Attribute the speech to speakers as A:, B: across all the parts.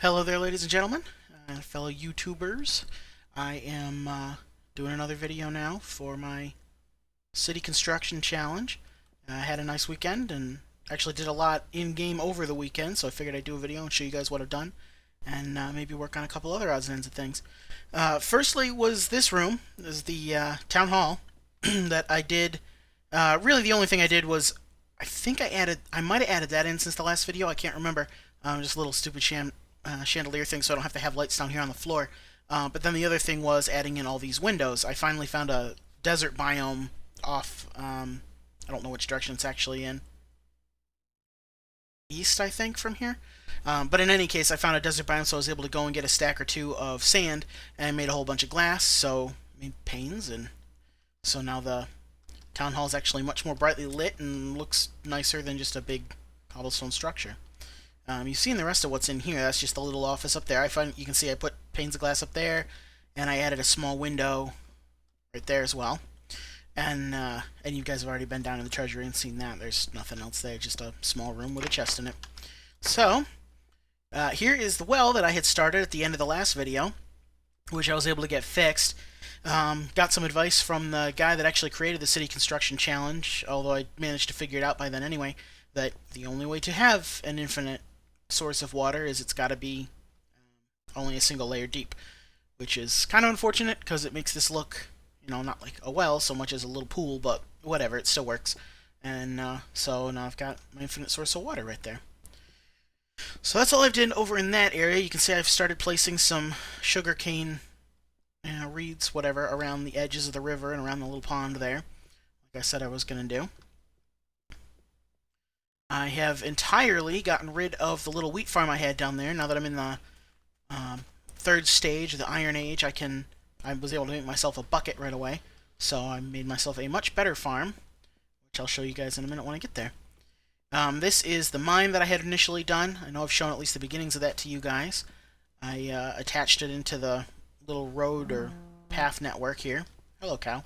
A: Hello there, ladies and gentlemen, fellow YouTubers. I am doing another video now for my city construction challenge. I had a nice weekend and actually did a lot in-game over the weekend, so I figured I'd do a video and show you guys what I've done and maybe work on a couple other odds and ends of things. Firstly was this room. This is the town hall that I did. Really the only thing I did was I might have added that in since the last video. I can't remember. Just a little stupid chandelier thing so I don't have to have lights down here on the floor. But then the other thing was adding in all these windows. I finally found a desert biome off, I don't know which direction it's actually in. East, I think, from here. But in any case, I found a desert biome, so I was able to go and get a stack or two of sand, and I made a whole bunch of glass, so I made panes, and so now the town hall is actually much more brightly lit and looks nicer than just a big cobblestone structure. You've seen the rest of what's in here. That's just the little office up there. You can see I put panes of glass up there, and I added a small window right there as well. And you guys have already been down in the treasury and seen that. There's nothing else there, just a small room with a chest in it. So, here is the well that I had started at the end of the last video, which I was able to get fixed. Got some advice from the guy that actually created the City Construction Challenge, although I managed to figure it out by then anyway, that the only way to have an infinite source of water is it's got to be only a single layer deep, which is kind of unfortunate because it makes this look, not like a well so much as a little pool, but whatever, it still works. And so now I've got my infinite source of water right there. So that's all I've done over in that area. You can see I've started placing some sugarcane reeds, whatever, around the edges of the river and around the little pond there, like I said I was going to do. I have entirely gotten rid of the little wheat farm I had down there. Now that I'm in the third stage, the Iron Age, I was able to make myself a bucket right away. So I made myself a much better farm, which I'll show you guys in a minute when I get there. This is the mine that I had initially done. I know I've shown at least the beginnings of that to you guys. I attached it into the little road or path network here. Hello, cow.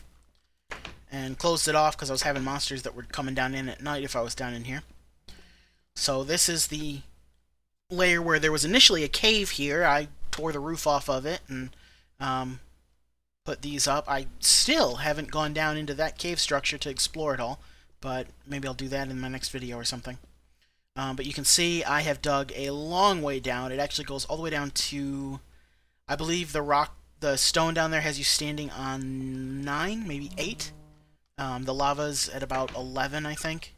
A: And closed it off because I was having monsters that were coming down in at night if I was down in here. So this is the layer where there was initially a cave here. I tore the roof off of it and put these up. I still haven't gone down into that cave structure to explore it all, but maybe I'll do that in my next video or something. But you can see I have dug a long way down. It actually goes all the way down to, I believe the stone down there has you standing on 9, maybe 8. The lava's at about 11, I think.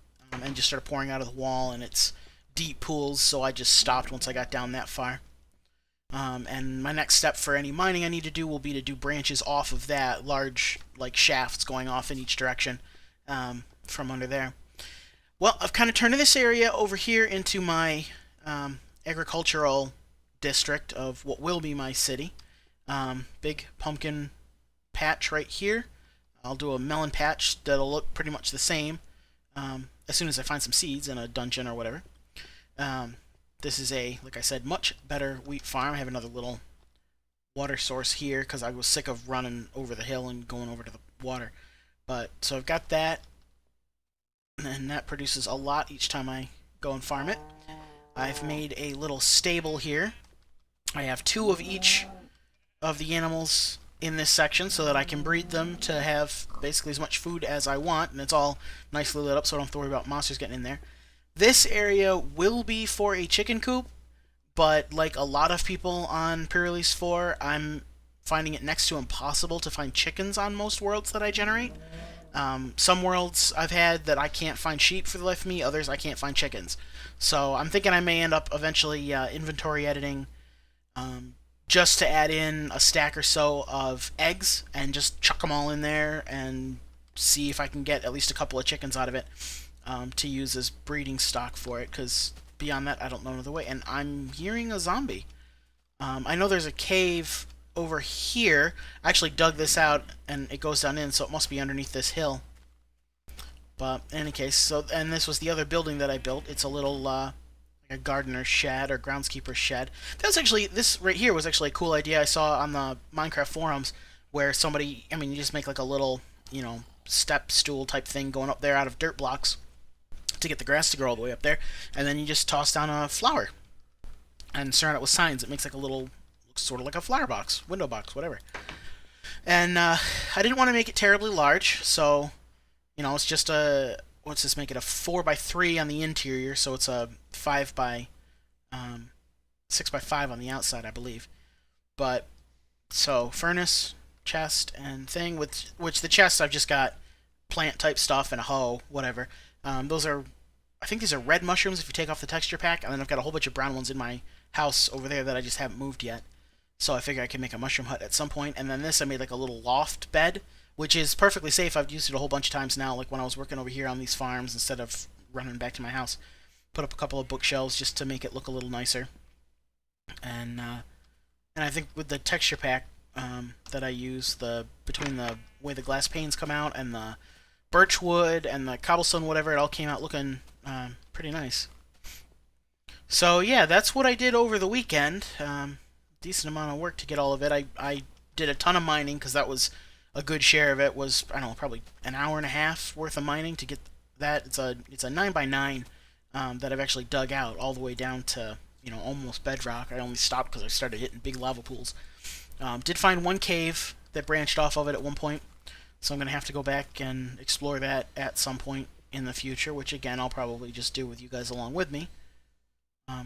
A: And just started pouring out of the wall, and it's deep pools, so I just stopped once I got down that far. And my next step for any mining I need to do will be to do branches off of that, large, like, shafts going off in each direction from under there. Well, I've kind of turned this area over here into my agricultural district of what will be my city. Big pumpkin patch right here. I'll do a melon patch that'll look pretty much the same. As soon as I find some seeds in a dungeon or whatever. This is like I said, much better wheat farm. I have another little water source here because I was sick of running over the hill and going over to the water. So I've got that, and that produces a lot each time I go and farm it. I've made a little stable here. I have 2 of each of the animals in this section so that I can breed them to have basically as much food as I want, and it's all nicely lit up so I don't have to worry about monsters getting in there. This area will be for a chicken coop, but like a lot of people on Pyrrhus 4, I'm finding it next to impossible to find chickens on most worlds that I generate. Some worlds I've had that I can't find sheep for the life of me, others I can't find chickens. So I'm thinking I may end up eventually inventory editing just to add in a stack or so of eggs and just chuck them all in there and see if I can get at least a couple of chickens out of it to use as breeding stock for it, because beyond that I don't know another way. And I'm hearing a zombie. I know there's a cave over here. I actually dug this out and it goes down in, so it must be underneath this hill. But in any case, and this was the other building that I built. It's a little a gardener's shed or groundskeeper's shed. This right here was actually a cool idea I saw on the Minecraft forums, where somebody, you just make like a little, step stool type thing going up there out of dirt blocks to get the grass to grow all the way up there, and then you just toss down a flower. and surround it with signs. It makes like a little, sort of like a flower box, window box, whatever. And I didn't want to make it terribly large, so it's just a, what's this make it, a 4x3 on the interior, so it's a 5 by 6x5 on the outside, I believe. But so furnace, chest, and thing, with which the chest I've just got plant type stuff and a hoe, whatever. Those are, I think these are red mushrooms if you take off the texture pack, and then I've got a whole bunch of brown ones in my house over there that I just haven't moved yet. So I figure I can make a mushroom hut at some point. And then this I made like a little loft bed, which is perfectly safe. I've used it a whole bunch of times now, like when I was working over here on these farms instead of running back to my house. Put up a couple of bookshelves just to make it look a little nicer. And I think with the texture pack that I use, between the way the glass panes come out and the birch wood and the cobblestone, whatever, it all came out looking pretty nice. So yeah, that's what I did over the weekend. Decent amount of work to get all of it. I did a ton of mining because that was a good share of it. Was, I don't know, probably an hour and a half worth of mining to get that. It's a 9x9 that I've actually dug out all the way down to almost bedrock. I only stopped because I started hitting big lava pools. Did find one cave that branched off of it at one point, so I'm gonna have to go back and explore that at some point in the future. Which again, I'll probably just do with you guys along with me,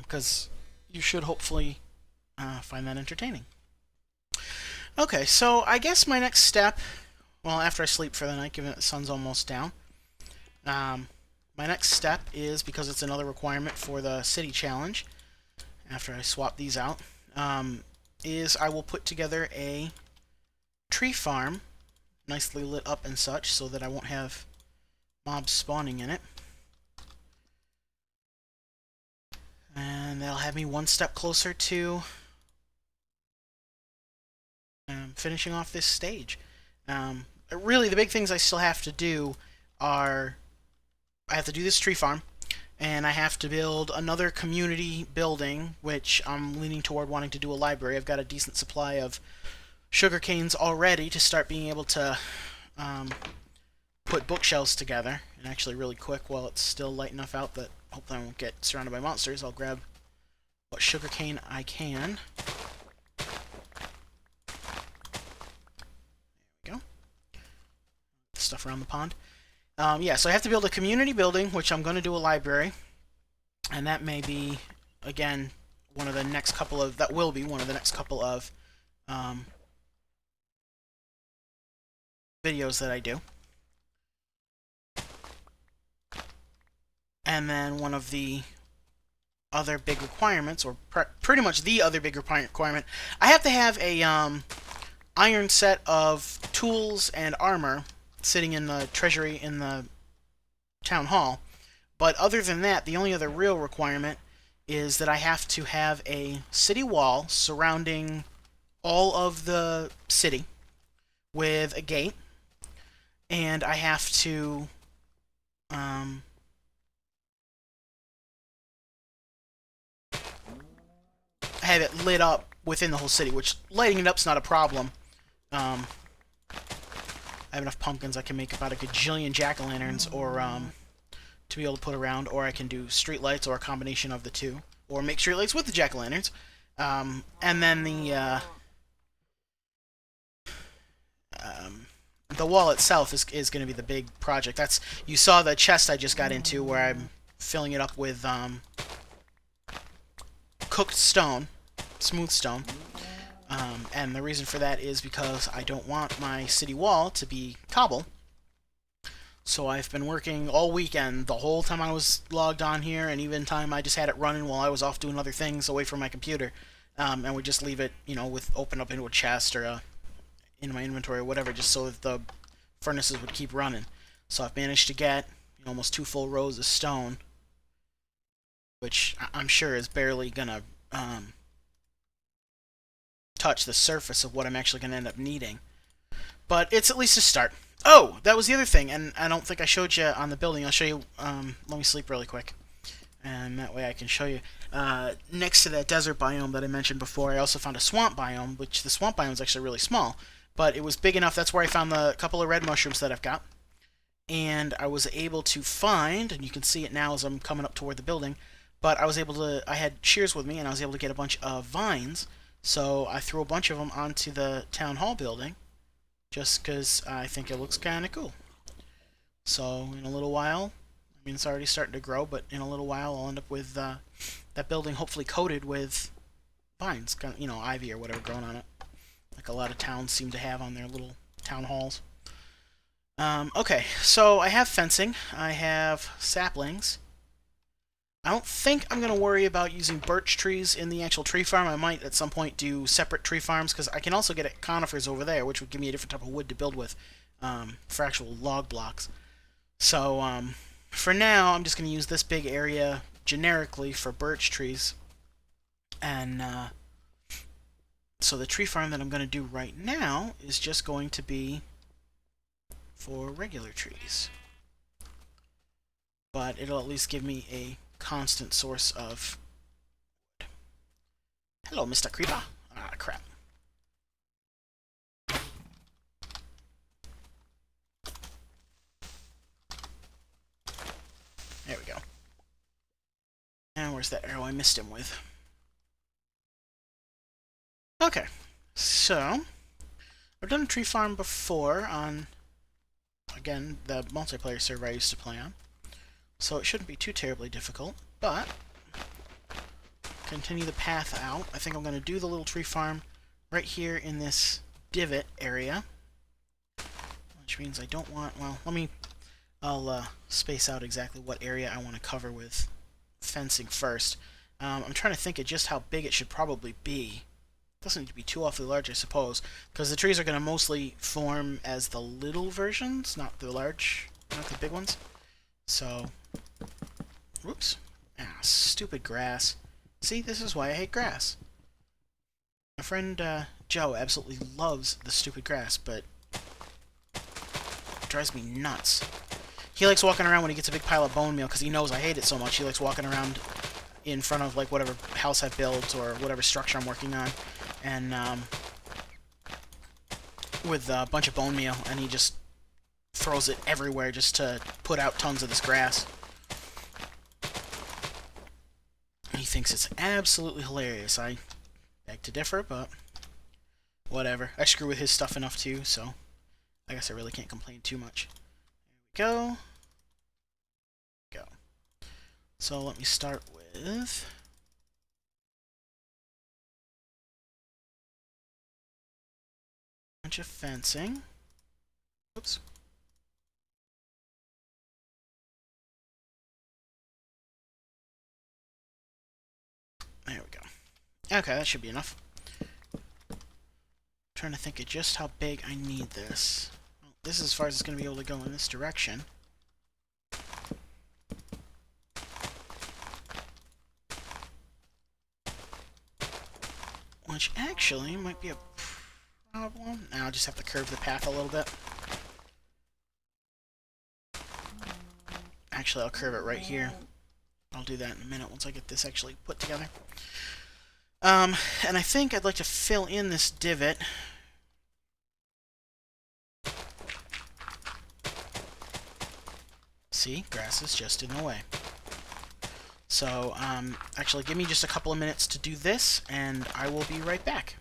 A: because you should hopefully find that entertaining. Okay, so I guess my next step, well, after I sleep for the night, given that the sun's almost down, my next step is, because it's another requirement for the city challenge, after I swap these out, is I will put together a tree farm, nicely lit up and such, so that I won't have mobs spawning in it. And that'll have me one step closer to finishing off this stage. Really, the big things I still have to do are, I have to do this tree farm, and I have to build another community building, which I'm leaning toward wanting to do a library. I've got a decent supply of sugar canes already to start being able to put bookshelves together. And actually, really quick, while it's still light enough out that hopefully I won't get surrounded by monsters, I'll grab what sugar cane I can. There we go. Stuff around the pond. Yeah, so I have to build a community building, which I'm going to do a library. And that may be, again, one of the next couple of, that will be one of the next couple of videos that I do. And then one of the other big requirements, or pretty much the other big requirement, I have to have a iron set of tools and armor sitting in the treasury in the town hall. But other than that, the only other real requirement is that I have to have a city wall surrounding all of the city with a gate, and I have to have it lit up within the whole city, which lighting it up's not a problem. I have enough pumpkins, I can make about a gajillion jack-o'-lanterns, or to be able to put around, or I can do street lights, or a combination of the two, or make street lights with the jack-o'-lanterns. And then the wall itself is going to be the big project. That's, you saw the chest I just got into, where I'm filling it up with cooked stone, smooth stone. And the reason for that is because I don't want my city wall to be cobble. So I've been working all weekend, the whole time I was logged on here, and even time I just had it running while I was off doing other things away from my computer. And we just leave it, with open up into a chest or in my inventory or whatever, just so that the furnaces would keep running. So I've managed to get almost 2 full rows of stone, which I'm sure is barely gonna touch the surface of what I'm actually going to end up needing. But it's at least a start. Oh, that was the other thing, and I don't think I showed you on the building. I'll show you, let me sleep really quick, and that way I can show you. Next to that desert biome that I mentioned before, I also found a swamp biome, which the swamp biome is actually really small, but it was big enough. That's where I found the couple of red mushrooms that I've got, and I was able to find, and you can see it now as I'm coming up toward the building, but I was able to. I had shears with me, and I was able to get a bunch of vines. So I threw a bunch of them onto the town hall building, just because I think it looks kind of cool. So in a little while, I mean it's already starting to grow, but in a little while I'll end up with that building hopefully coated with vines, kind of, ivy or whatever growing on it, like a lot of towns seem to have on their little town halls. Okay, so I have fencing. I have saplings. I don't think I'm going to worry about using birch trees in the actual tree farm. I might at some point do separate tree farms, because I can also get conifers over there, which would give me a different type of wood to build with for actual log blocks. So for now, I'm just going to use this big area generically for birch trees. And so the tree farm that I'm going to do right now is just going to be for regular trees. But it'll at least give me a constant source of wood. Hello, Mr. Creeper. Ah, crap. There we go. And where's that arrow I missed him with? Okay, so I've done a tree farm before on, again, the multiplayer server I used to play on. So it shouldn't be too terribly difficult, but continue the path out. I think I'm going to do the little tree farm right here in this divot area, which means I don't want, well, I'll space out exactly what area I want to cover with fencing first. I'm trying to think of just how big it should probably be. It doesn't need to be too awfully large, I suppose, because the trees are going to mostly form as the little versions, not the big ones. So, whoops. Ah, stupid grass. See, this is why I hate grass. My friend Joe absolutely loves the stupid grass, but it drives me nuts. He likes walking around when he gets a big pile of bone meal, because he knows I hate it so much. He likes walking around in front of, like, whatever house I've built or whatever structure I'm working on, and with a bunch of bone meal, and he just throws it everywhere just to put out tons of this grass. He thinks it's absolutely hilarious. I beg to differ, but whatever. I screw with his stuff enough too, so I guess I really can't complain too much. There we go. Go. So let me start with a bunch of fencing. Oops. There we go. Okay, that should be enough. I'm trying to think of just how big I need this. Well, this is as far as it's going to be able to go in this direction. Which actually might be a problem. Now I'll just have to curve the path a little bit. Actually, I'll curve it right here. I'll do that in a minute once I get this actually put together. And I think I'd like to fill in this divot. See, grass is just in the way. So, actually, give me just a couple of minutes to do this, and I will be right back.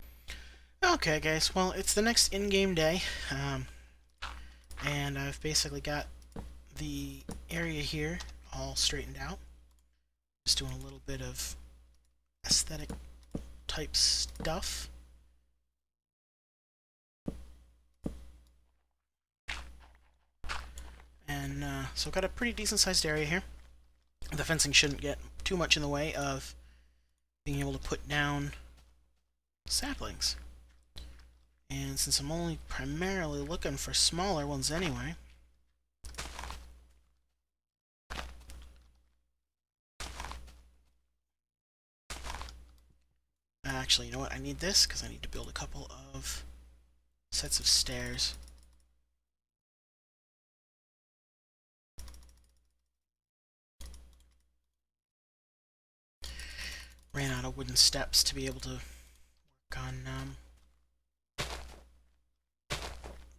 A: Okay, guys, well, it's the next in-game day, and I've basically got the area here all straightened out. Just doing a little bit of aesthetic type stuff. And so I've got a pretty decent sized area here. The fencing shouldn't get too much in the way of being able to put down saplings. And since I'm only primarily looking for smaller ones anyway, actually, you know what? I need this because I need to build a couple of sets of stairs. Ran out of wooden steps to be able to work on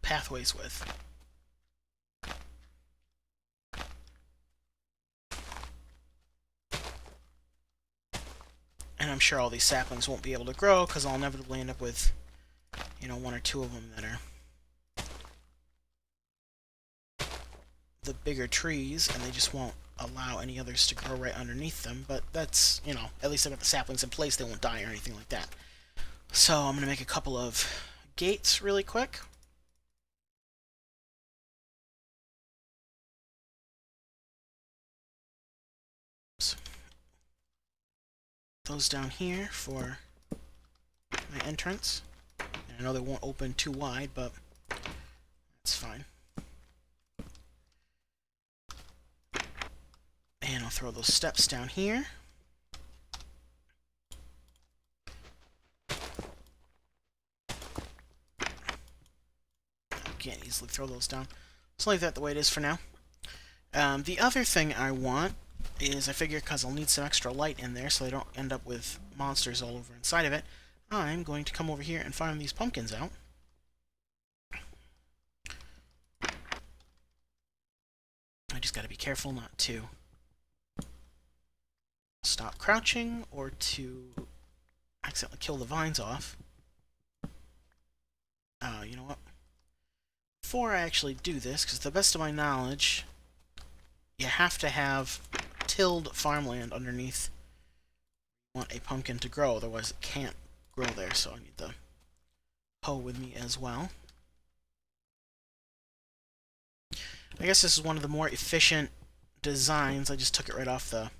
A: pathways with. And I'm sure all these saplings won't be able to grow because I'll inevitably end up with, you know, one or two of them that are the bigger trees, and they just won't allow any others to grow right underneath them. But that's, you know, at least I got the saplings in place. They won't die or anything like that. So I'm going to make a couple of gates really quick. Those down here for my entrance. And I know they won't open too wide, but that's fine. And I'll throw those steps down here. Can't easily throw those down. Let's leave that the way it is for now. The other thing I want is, I figure because I'll need some extra light in there so I don't end up with monsters all over inside of it, I'm going to come over here and farm these pumpkins out. I just gotta be careful not to stop crouching or to accidentally kill the vines off. You know what? Before I actually do this, because to the best of my knowledge, you have to have tilled farmland underneath. You want a pumpkin to grow, otherwise it can't grow there, so I need the hoe with me as well. I guess this is one of the more efficient designs. I just took it right off the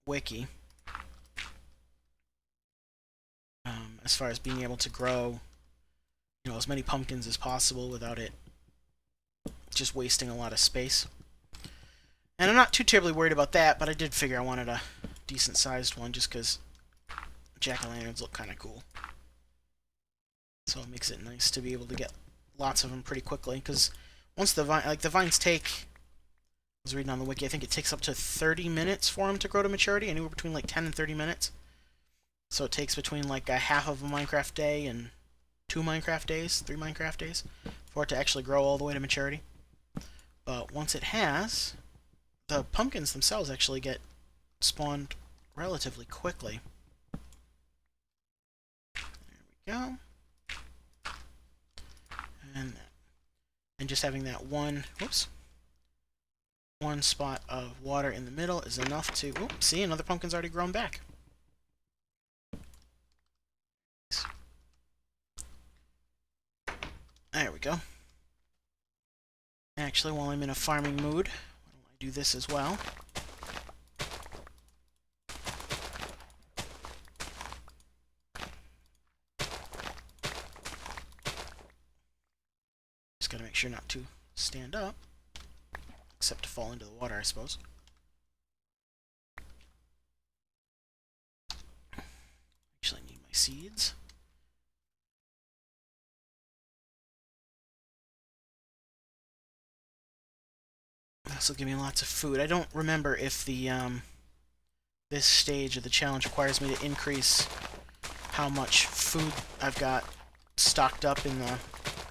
A: wiki. As far as being able to grow, you know, as many pumpkins as possible without it just wasting a lot of space. And I'm not too terribly worried about that, but I did figure I wanted a decent-sized one just because jack-o'-lanterns look kind of cool. So it makes it nice to be able to get lots of them pretty quickly, because once the vines take, I was reading on the wiki, I think it takes up to 30 minutes for them to grow to maturity, anywhere between like 10 and 30 minutes. So it takes between like a half of a Minecraft day and 2 Minecraft days, 3 Minecraft days, for it to actually grow all the way to maturity. But once it has, the pumpkins themselves actually get spawned relatively quickly. There we go. And just having that one spot of water in the middle is enough to... Oops, see, another pumpkin's already grown back. There we go. Actually, while I'm in a farming mood, why don't I do this as well? Just gotta make sure not to stand up, except to fall into the water, I suppose. Actually, I need my seeds. This will give me lots of food. I don't remember if the this stage of the challenge requires me to increase how much food I've got stocked up in the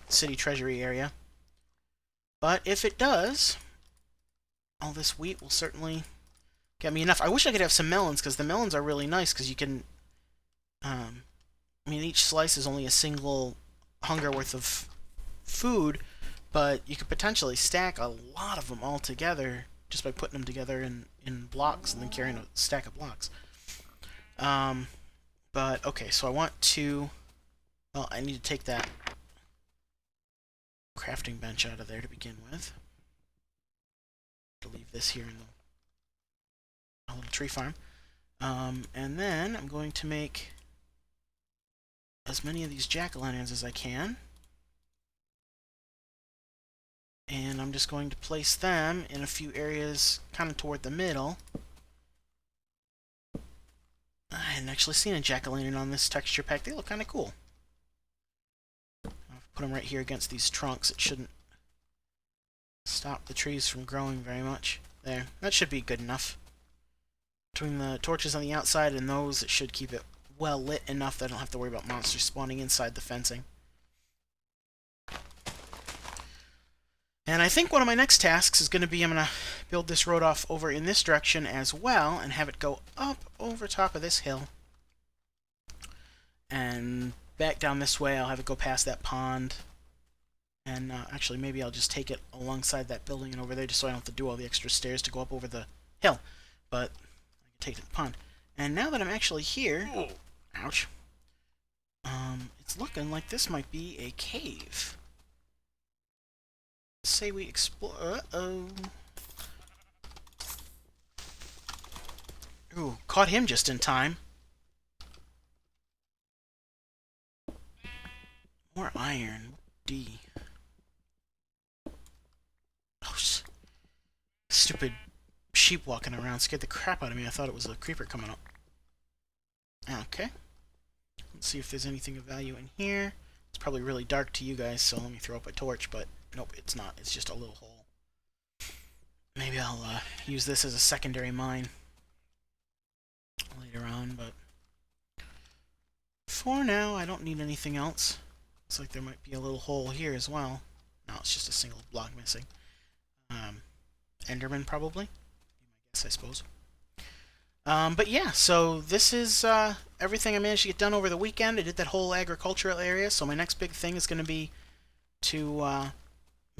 A: city treasury area. But if it does, all this wheat will certainly get me enough. I wish I could have some melons, because the melons are really nice, because you can... I mean, each slice is only a single hunger worth of food, but you could potentially stack a lot of them all together just by putting them together in blocks and then carrying a stack of blocks. But, okay, so I want to... Well, I need to take that crafting bench out of there to begin with. To leave this here in the little tree farm. And then I'm going to make as many of these jack-o'-lanterns as I can. And I'm just going to place them in a few areas kind of toward the middle. I hadn't actually seen a jack-o'-lantern on this texture pack. They look kind of cool. I'll put them right here against these trunks. It shouldn't stop the trees from growing very much. There. That should be good enough. Between the torches on the outside and those, it should keep it well lit enough that I don't have to worry about monsters spawning inside the fencing. And I think one of my next tasks is going to be, I'm going to build this road off over in this direction as well, and have it go up over top of this hill, And back down this way, I'll have it go past that pond. And actually, maybe I'll just take it alongside that building and over there, just so I don't have to do all the extra stairs to go up over the hill. But I can take it to the pond. And now that I'm actually here, ouch. It's looking like this might be a cave. Let's say we explore. Uh-oh. Ooh, caught him just in time. More iron. D. Oh, stupid sheep walking around scared the crap out of me. I thought it was a creeper coming up. Okay. Let's see if there's anything of value in here. It's probably really dark to you guys, so let me throw up a torch, but nope, it's not. It's just a little hole. Maybe I'll use this as a secondary mine later on, but for now, I don't need anything else. Looks like there might be a little hole here as well. No, it's just a single block missing. Enderman, probably. Be my guess, I suppose. But yeah, so this is everything I managed to get done over the weekend. I did that whole agricultural area, so my next big thing is going to be to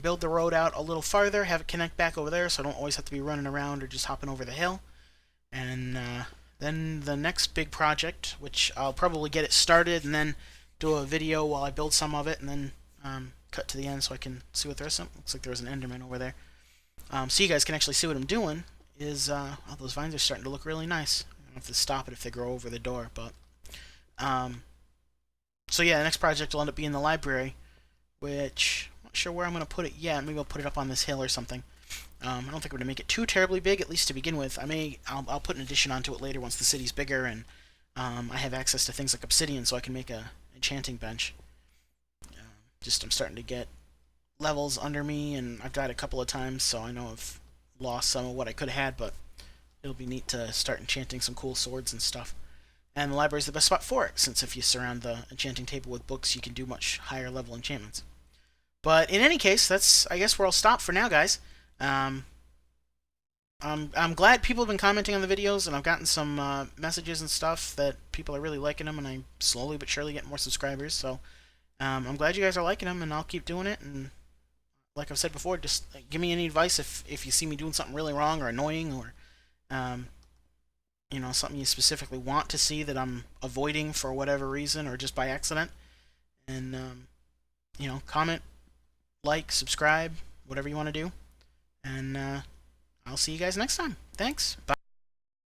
A: build the road out a little farther, have it connect back over there so I don't always have to be running around or just hopping over the hill. And then the next big project, which I'll probably get it started and then do a video while I build some of it, and then cut to the end so I can see what there's. Looks like there was an Enderman over there. So you guys can actually see what I'm doing. Is oh, those vines are starting to look really nice. I don't have to stop it if they grow over the door, but so yeah, the next project will end up being the library, which I'm not sure where I'm going to put it yet. Maybe I'll put it up on this hill or something. I don't think we're going to make it too terribly big, at least to begin with. I'll put an addition onto it later once the city's bigger and I have access to things like obsidian, so I can make a enchanting bench. I'm starting to get levels under me, and I've died a couple of times, so I know I've lost some of what I could have had, but it'll be neat to start enchanting some cool swords and stuff. And the library's the best spot for it, since if you surround the enchanting table with books, you can do much higher level enchantments. But in any case, that's, I guess, where I'll stop for now, guys. I'm glad people have been commenting on the videos, and I've gotten some messages and stuff that people are really liking them, and I'm slowly but surely getting more subscribers, so I'm glad you guys are liking them, and I'll keep doing it, and like I've said before, just give me any advice if you see me doing something really wrong or annoying, or you know, something you specifically want to see that I'm avoiding for whatever reason or just by accident. And you know, comment, like, subscribe, whatever you want to do. And I'll see you guys next time. Thanks. Bye.